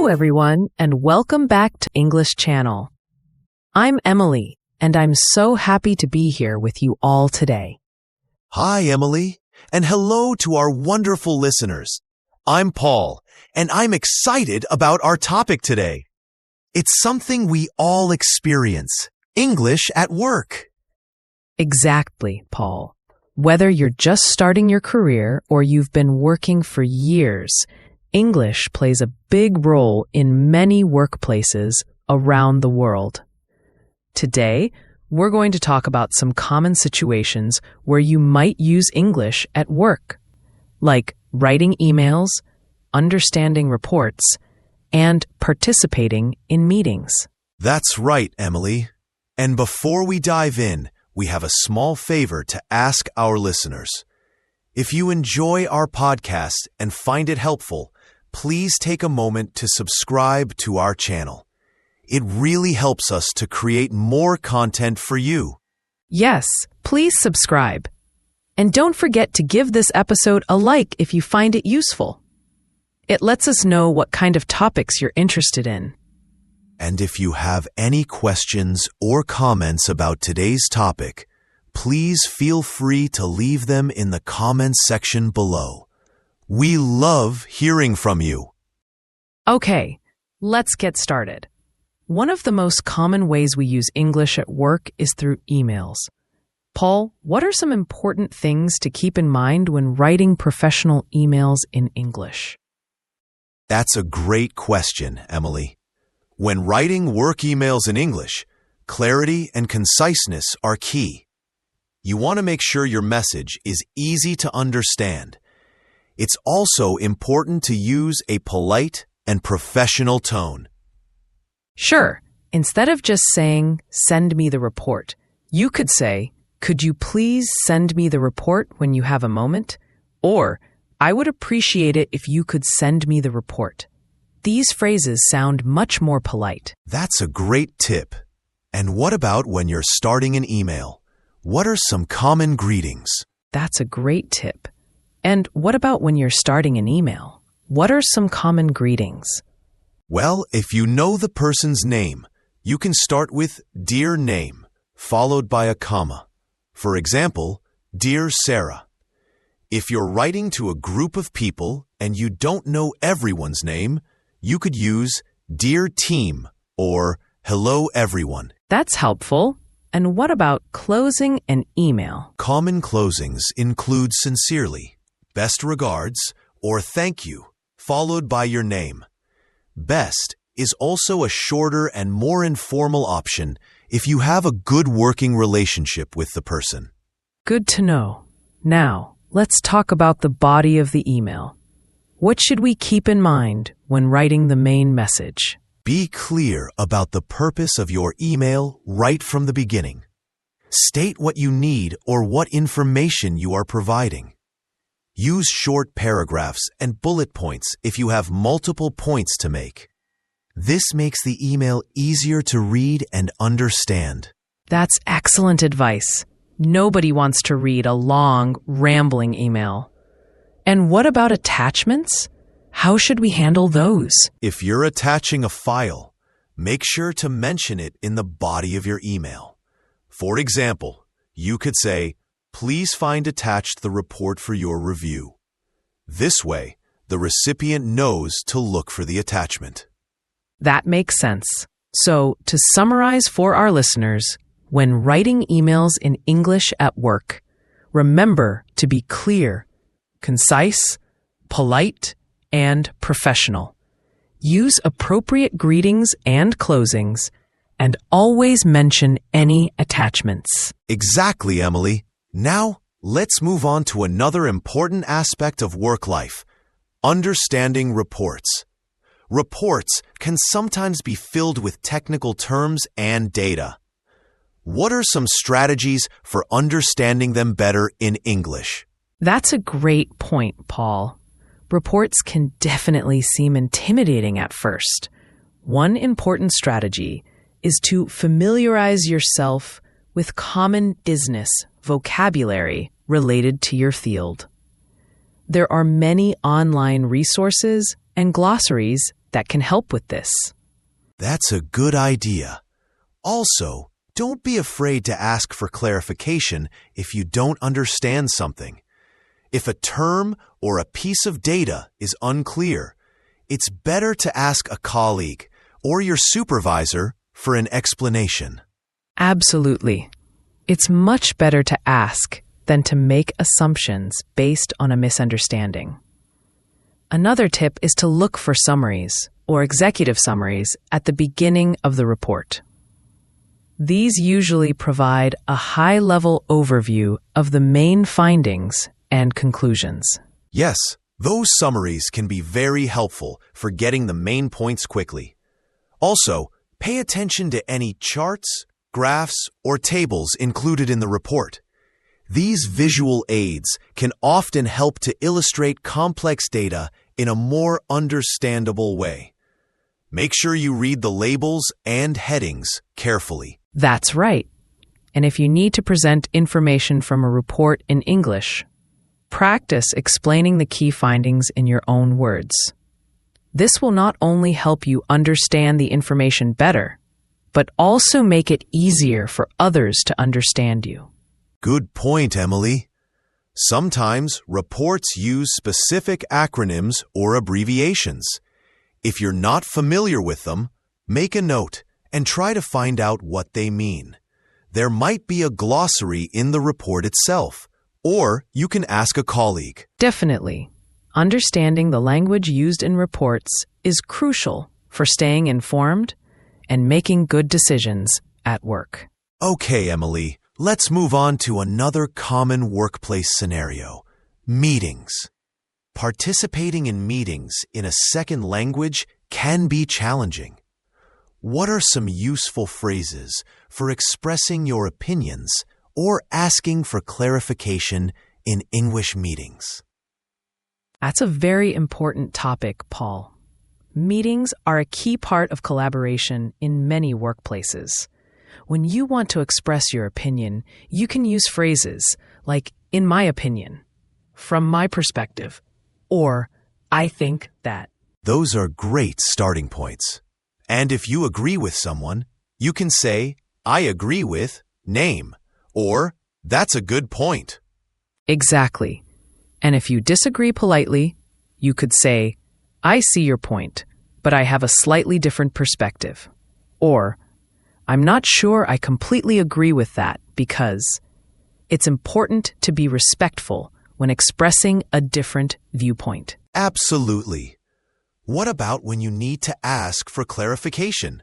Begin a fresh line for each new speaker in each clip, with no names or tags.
Hello, everyone, and welcome back to English Channel. I'm Emily, and I'm so happy to be here with you all today.
Hi, Emily, and hello to our wonderful listeners. I'm Paul, and I'm excited about our topic today. It's something we all experience, English at work.
Exactly, Paul. Whether you're just starting your career or you've been working for years, English plays a big role in many workplaces around the world. Today, we're going to talk about some common situations where you might use English at work, like writing emails, understanding reports, and participating in meetings.
That's right, Emily. And before we dive in, we have a small favor to ask our listeners. If you enjoy our podcast and find it helpful, please take a moment to subscribe to our channel. It really helps us to create more content for you.
Yes, please subscribe. And don't forget to give this episode a like if you find it useful. It lets us know what kind of topics you're interested in.
And if you have any questions or comments about today's topic, please feel free to leave them in the comments section below. We love hearing from you.
Okay, let's get started. One of the most common ways we use English at work is through emails. Paul, what are some important things to keep in mind when writing professional emails in English?
That's a great question, Emily. When writing work emails in English, clarity and conciseness are key. You want to make sure your message is easy to understand. It's also important to use a polite and professional tone.
Sure, instead of just saying, "Send me the report," you could say, "Could you please send me the report when you have a moment?" Or, "I would appreciate it if you could send me the report." These phrases sound much more polite.
That's a great tip. And what about when you're starting an email? What are some common greetings?
That's a great tip. And what about when you're starting an email? What are some common greetings?
Well, if you know the person's name, you can start with "Dear Name," followed by a comma. For example, "Dear Sarah." If you're writing to a group of people and you don't know everyone's name, you could use "Dear Team" or "Hello Everyone."
That's helpful. And what about closing an email?
Common closings include "Sincerely," "Best regards," or "Thank you," followed by your name. Best is also a shorter and more informal option if you have a good working relationship with the person.
Good to know. Now, let's talk about the body of the email. What should we keep in mind when writing the main message?
Be clear about the purpose of your email right from the beginning. State what you need or what information you are providing. Use short paragraphs and bullet points if you have multiple points to make. This makes the email easier to read and understand.
That's excellent advice. Nobody wants to read a long, rambling email. And what about attachments? How should we handle those?
If you're attaching a file, make sure to mention it in the body of your email. For example, you could say, "Please find attached the report for your review." This way, the recipient knows to look for the attachment.
That makes sense. So, to summarize for our listeners, when writing emails in English at work, remember to be clear, concise, polite, and professional. Use appropriate greetings and closings, and always mention any attachments.
Exactly, Emily. Now, let's move on to another important aspect of work life: understanding reports. Reports can sometimes be filled with technical terms and data. What are some strategies for understanding them better in English?
That's a great point, Paul. Reports can definitely seem intimidating at first. One important strategy is to familiarize yourself with common business vocabulary related to your field. There are many online resources and glossaries that can help with this.
That's a good idea. Also, don't be afraid to ask for clarification if you don't understand something. If a term or a piece of data is unclear, it's better to ask a colleague or your supervisor for an explanation.
Absolutely. It's much better to ask than to make assumptions based on a misunderstanding. Another tip is to look for summaries or executive summaries at the beginning of the report. These usually provide a high-level overview of the main findings and conclusions.
Yes, those summaries can be very helpful for getting the main points quickly. Also, pay attention to any charts, graphs, or tables included in the report. These visual aids can often help to illustrate complex data in a more understandable way. Make sure you read the labels and headings carefully.
That's right. And if you need to present information from a report in English, practice explaining the key findings in your own words. This will not only help you understand the information better, but also make it easier for others to understand you.
Good point, Emily. Sometimes reports use specific acronyms or abbreviations. If you're not familiar with them, make a note and try to find out what they mean. There might be a glossary in the report itself, or you can ask a colleague.
Definitely. Understanding the language used in reports is crucial for staying informed and making good decisions at work.
Okay, Emily, let's move on to another common workplace scenario: meetings. Participating in meetings in a second language can be challenging. What are some useful phrases for expressing your opinions or asking for clarification in English meetings?
That's a very important topic, Paul. Meetings are a key part of collaboration in many workplaces. When you want to express your opinion, you can use phrases like, "in my opinion," "from my perspective," or "I think that."
Those are great starting points. And if you agree with someone, you can say, "I agree with name," or "that's a good point."
Exactly. And if you disagree politely, you could say, "I see your point, but I have a slightly different perspective." Or, "I'm not sure I completely agree with that because..." It's important to be respectful when expressing a different viewpoint.
Absolutely. What about when you need to ask for clarification?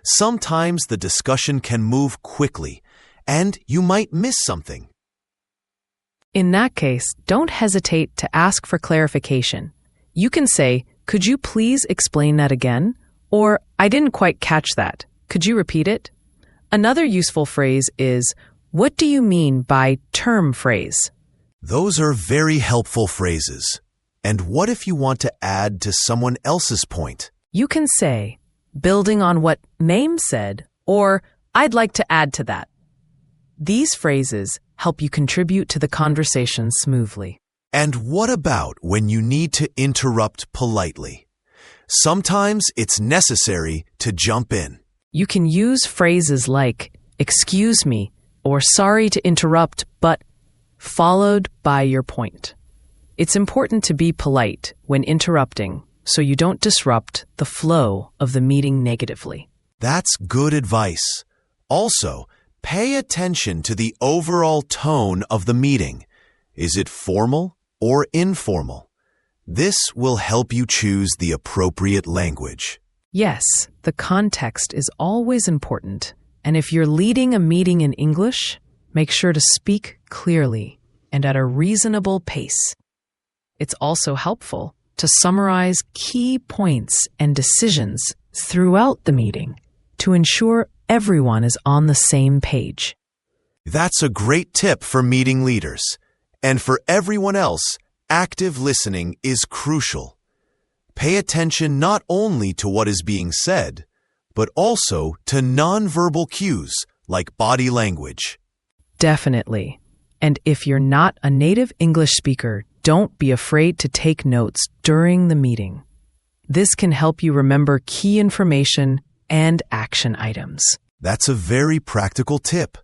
Sometimes the discussion can move quickly, and you might miss something.
In that case, don't hesitate to ask for clarification. You can say, "Could you please explain that again?" Or, "I didn't quite catch that. Could you repeat it?" Another useful phrase is, "What do you mean by term phrase?"
Those are very helpful phrases. And what if you want to add to someone else's point?
You can say, "Building on what name said," or "I'd like to add to that." These phrases help you contribute to the conversation smoothly.
And what about when you need to interrupt politely? Sometimes it's necessary to jump in.
You can use phrases like, "Excuse me," or "Sorry to interrupt, but," followed by your point. It's important to be polite when interrupting so you don't disrupt the flow of the meeting negatively.
That's good advice. Also, pay attention to the overall tone of the meeting. Is it formal or informal? This will help you choose the appropriate language.
Yes, the context is always important. And if you're leading a meeting in English, make sure to speak clearly and at a reasonable pace. It's also helpful to summarize key points and decisions throughout the meeting to ensure everyone is on the same page.
That's a great tip for meeting leaders. And for everyone else, active listening is crucial. Pay attention not only to what is being said, but also to nonverbal cues like body language.
Definitely. And if you're not a native English speaker, don't be afraid to take notes during the meeting. This can help you remember key information and action items.
That's a very practical tip.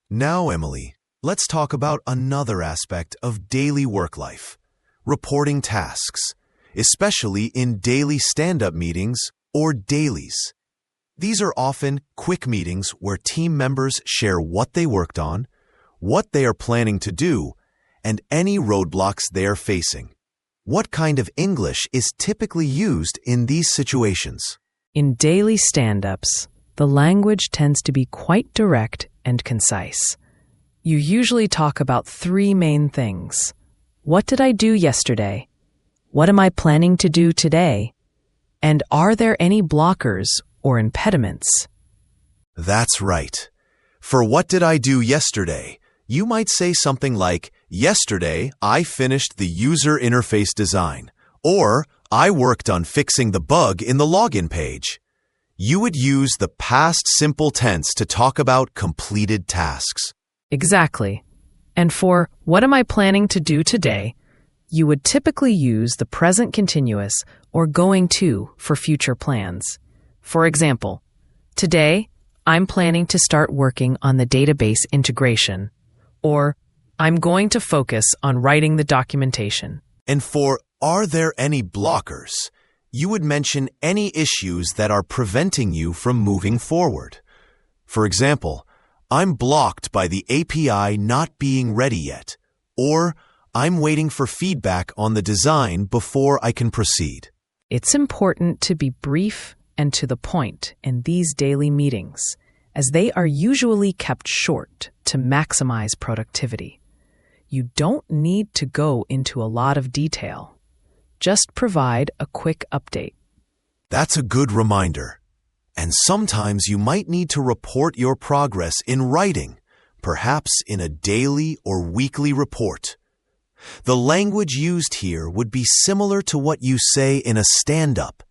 Now, Emily, let's talk about another aspect of daily work life: reporting tasks, especially in daily stand-up meetings or dailies. These are often quick meetings where team members share what they worked on, what they are planning to do, and any roadblocks they are facing. What kind of English is typically used in these situations?
In daily stand-ups, the language tends to be quite direct and concise. You usually talk about three main things. What did I do yesterday? What am I planning to do today? And are there any blockers or impediments?
That's right. For what did I do yesterday? You might say something like, yesterday I finished the user interface design, or I worked on fixing the bug in the login page. You would use the past simple tense to talk about completed tasks.
Exactly. And for what am I planning to do today, you would typically use the present continuous or going to for future plans. For example, today I'm planning to start working on the database integration, or I'm going to focus on writing the documentation.
And for are there any blockers, you would mention any issues that are preventing you from moving forward. For example, I'm blocked by the API not being ready yet, or I'm waiting for feedback on the design before I can proceed.
It's important to be brief and to the point in these daily meetings, as they are usually kept short to maximize productivity. You don't need to go into a lot of detail. Just provide a quick update.
That's a good reminder. And sometimes you might need to report your progress in writing, perhaps in a daily or weekly report. The language used here would be similar to what you say in a stand-up,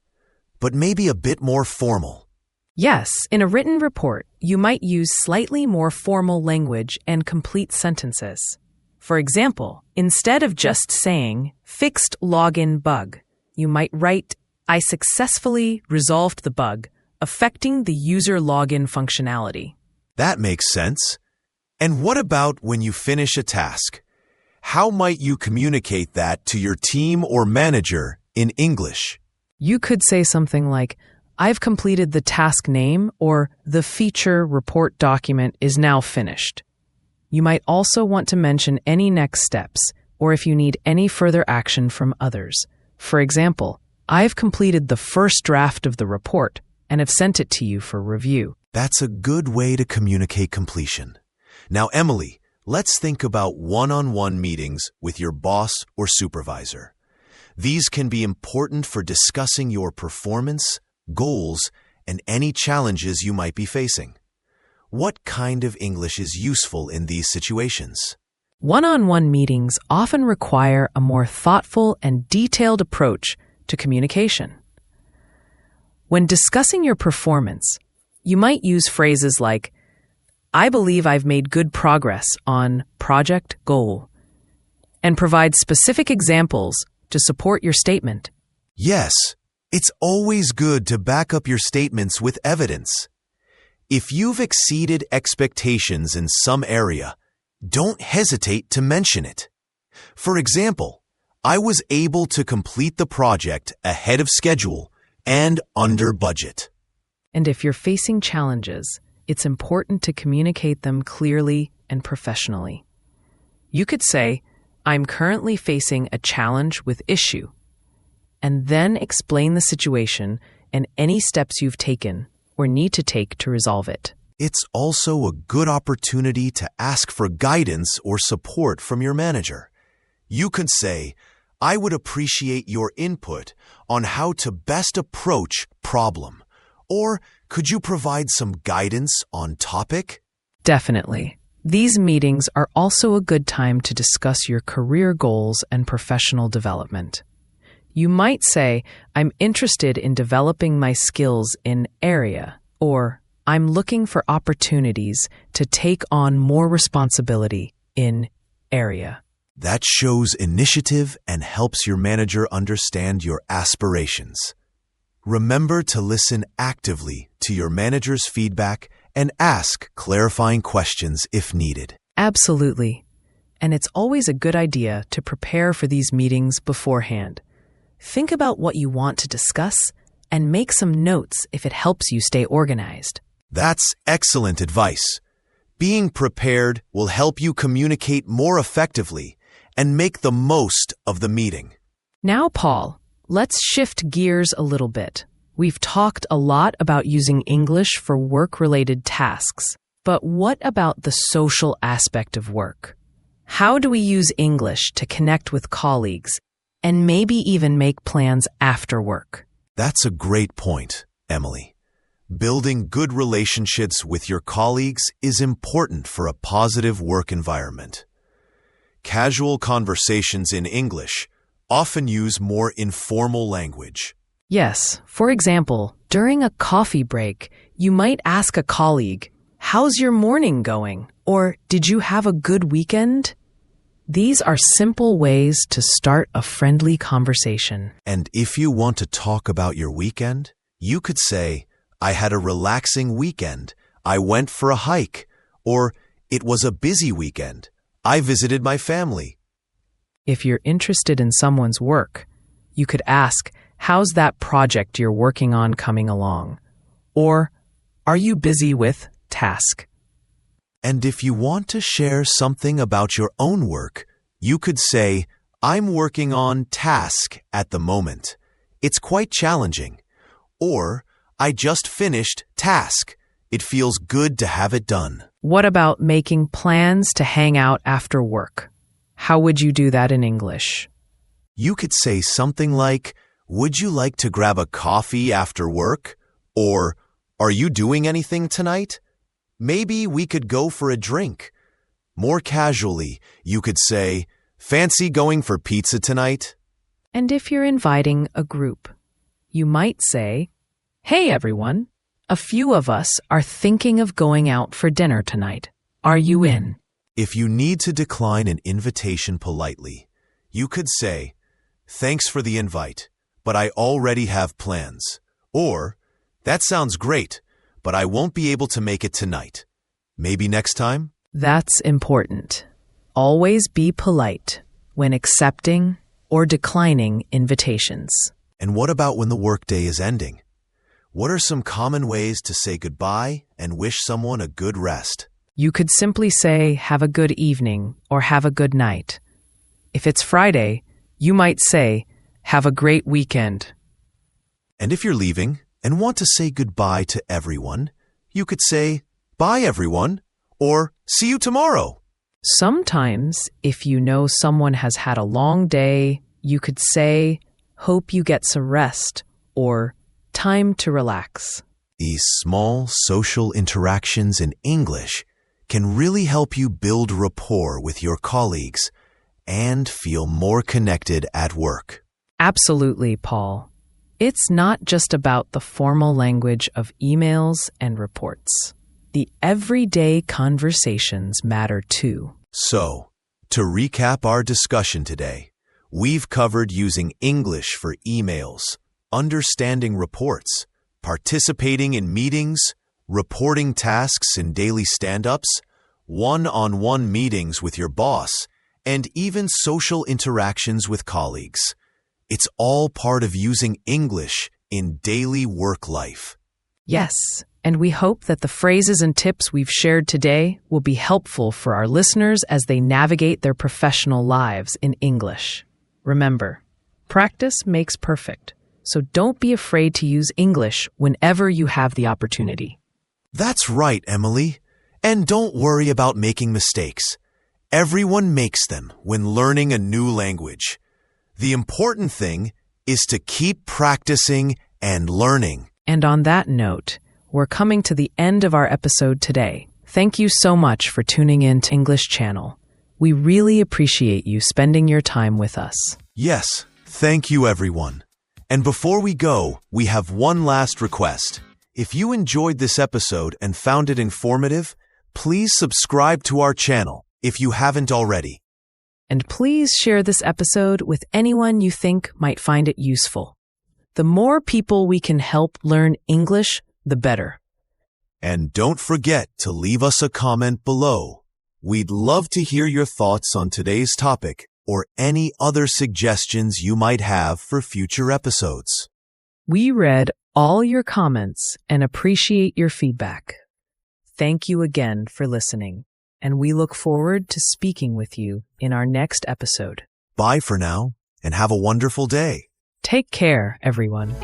but maybe a bit more formal.
Yes, in a written report, you might use slightly more formal language and complete sentences. For example, instead of just saying, fixed login bug, you might write, I successfully resolved the bug, affecting the user login functionality.
That makes sense. And what about when you finish a task? How might you communicate that to your team or manager in English?
You could say something like, I've completed the task name, or the feature report document is now finished. You might also want to mention any next steps, or if you need any further action from others. For example, I've completed the first draft of the report and have sent it to you for review.
That's a good way to communicate completion. Now, Emily, let's think about one-on-one meetings with your boss or supervisor. These can be important for discussing your performance, goals, and any challenges you might be facing. What kind of English is useful in these situations?
One-on-one meetings often require a more thoughtful and detailed approach to communication. When discussing your performance, you might use phrases like, I believe I've made good progress on project goal, and provide specific examples to support your statement.
Yes, it's always good to back up your statements with evidence. If you've exceeded expectations in some area, don't hesitate to mention it. For example, I was able to complete the project ahead of schedule and under budget.
And if you're facing challenges, it's important to communicate them clearly and professionally. You could say, I'm currently facing a challenge with issue, and then explain the situation and any steps you've taken or need to take to resolve it.
It's also a good opportunity to ask for guidance or support from your manager. You could say, I would appreciate your input on how to best approach problem. Or could you provide some guidance on topic?
Definitely. These meetings are also a good time to discuss your career goals and professional development. You might say, I'm interested in developing my skills in area, or I'm looking for opportunities to take on more responsibility in area.
That shows initiative and helps your manager understand your aspirations. Remember to listen actively to your manager's feedback and ask clarifying questions if needed.
Absolutely. And it's always a good idea to prepare for these meetings beforehand. Think about what you want to discuss and make some notes if it helps you stay organized.
That's excellent advice. Being prepared will help you communicate more effectively and make the most of the meeting.
Now, Paul, let's shift gears a little bit. We've talked a lot about using English for work-related tasks, but what about the social aspect of work? How do we use English to connect with colleagues and maybe even make plans after work?
That's a great point, Emily. Building good relationships with your colleagues is important for a positive work environment. Casual conversations in English often use more informal language.
Yes, for example, during a coffee break, you might ask a colleague, "How's your morning going?" Or, "Did you have a good weekend?" These are simple ways to start a friendly conversation.
And if you want to talk about your weekend, you could say, "I had a relaxing weekend. I went for a hike." Or, "It was a busy weekend. I visited my family."
If you're interested in someone's work, you could ask, "How's that project you're working on coming along?" Or, "Are you busy with task?"
And if you want to share something about your own work, you could say, "I'm working on task at the moment. It's quite challenging." Or, "I just finished task. It feels good to have it done."
What about making plans to hang out after work? How would you do that in English?
You could say something like, "Would you like to grab a coffee after work?" Or, "Are you doing anything tonight? Maybe we could go for a drink." More casually, you could say, "Fancy going for pizza tonight?"
And if you're inviting a group, you might say, "Hey everyone, a few of us are thinking of going out for dinner tonight. Are you in?"
If you need to decline an invitation politely, you could say, "Thanks for the invite, but I already have plans." Or, "That sounds great, but I won't be able to make it tonight. Maybe next time?"
That's important. Always be polite when accepting or declining invitations.
And what about when the workday is ending? What are some common ways to say goodbye and wish someone a good rest?
You could simply say, "Have a good evening," or "Have a good night." If it's Friday, you might say, "Have a great weekend."
And if you're leaving and want to say goodbye to everyone, you could say, "Bye everyone," or "See you tomorrow."
Sometimes, if you know someone has had a long day, you could say, "Hope you get some rest," or "Time to relax."
These small social interactions in English can really help you build rapport with your colleagues and feel more connected at work.
Absolutely, Paul. It's not just about the formal language of emails and reports. The everyday conversations matter too.
So, to recap our discussion today, we've covered using English for emails, understanding reports, participating in meetings, reporting tasks in daily stand-ups, one-on-one meetings with your boss, and even social interactions with colleagues. It's all part of using English in daily work life.
Yes, and we hope that the phrases and tips we've shared today will be helpful for our listeners as they navigate their professional lives in English. Remember, practice makes perfect, so don't be afraid to use English whenever you have the opportunity.
That's right, Emily. And don't worry about making mistakes. Everyone makes them when learning a new language. The important thing is to keep practicing and learning.
And on that note, we're coming to the end of our episode today. Thank you so much for tuning in to English Channel. We really appreciate you spending your time with us.
Yes, thank you everyone. And before we go, we have one last request. If you enjoyed this episode and found it informative, please subscribe to our channel if you haven't already.
And please share this episode with anyone you think might find it useful. The more people we can help learn English, the better.
And don't forget to leave us a comment below. We'd love to hear your thoughts on today's topic or any other suggestions you might have for future episodes.
We read all your comments and appreciate your feedback. Thank you again for listening, and we look forward to speaking with you in our next episode.
Bye for now, and have a wonderful day.
Take care, everyone.